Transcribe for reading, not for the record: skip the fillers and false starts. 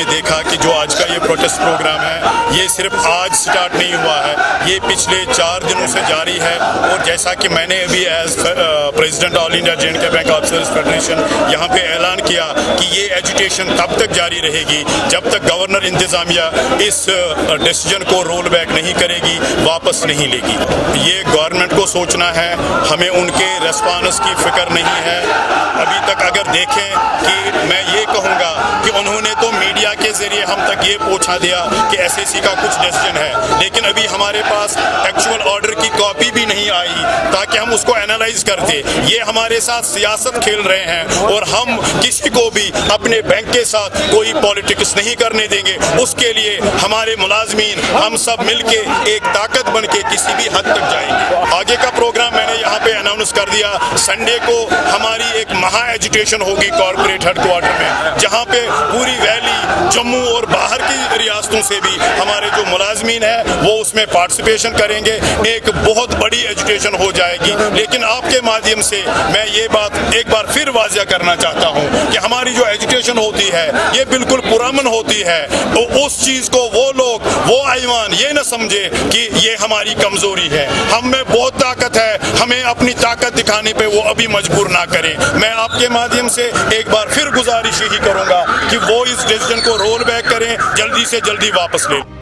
आपने देखा कि जो आज का ये प्रोटेस्ट प्रोग्राम है ये सिर्फ आज स्टार्ट नहीं हुआ है, ये पिछले 4 दिनों से जारी है। और जैसा कि मैंने अभी as president all India J&K bank officers federation यहाँ पे ऐलान किया कि ये एजुटेशन तब तक जारी रहेगी जब तक गवर्नर इंतजामिया इस डिसीजन को रोल बैक नहीं करेगी, वापस नहीं लेगी। ये गवर्नमेंट को सोचना है, हमें उनके रेस्पॉन्स की फिक्र नहीं है। अभी तक अगर देखें कि मैं ये कहूँगा कि उन्होंने तो मीडिया के जरिए हम तक ये पहुँचा दिया कि SAC का कुछ डिसीजन है, लेकिन अभी हमारे पास एक्चुअल ऑर्डर की कॉपी भी नहीं आई ताकि हम उसको एनालाइज करते। ये हमारे साथ सियासत खेल रहे हैं और हम किसी को भी अपने बैंक के साथ कोई पॉलिटिक्स नहीं करने देंगे। उसके लिए हमारे मुलाजमीन हम सब मिलके एक ताकत बन के किसी भी हद तक जाएंगे। आगे का प्रोग्राम मैंने यहाँ पे अनाउंस कर दिया। संडे को हमारी एक महा एजुटेशन होगी कॉर्पोरेट हेडक्वार्टर में, जहाँ पे पूरी वैली, जम्मू और बाहर की रियासतों से भी हमारे जो मुलाजमीन है वो उसमें पार्टिसिपेशन करेंगे। एक बहुत बड़ी एजुटेशन हो जाएगी। लेकिन आपके माध्यम से मैं ये बात एक बार फिर वाज़िया करना चाहता हूँ कि हमारी जो एजुकेशन होती है ये बिल्कुल पुरअमन होती है। तो उस चीज़ को वो लोग, वो ऐवान ये न समझे कि ये हमारी कमज़ोरी है। हम में बहुत ताकत है, हमें अपनी ताकत दिखाने पे वो अभी मजबूर ना करें। मैं आपके माध्यम से एक बार फिर गुजारिश यही करूँगा कि वो इस डिसीजन को रोल बैक करें, जल्दी से जल्दी वापस लें।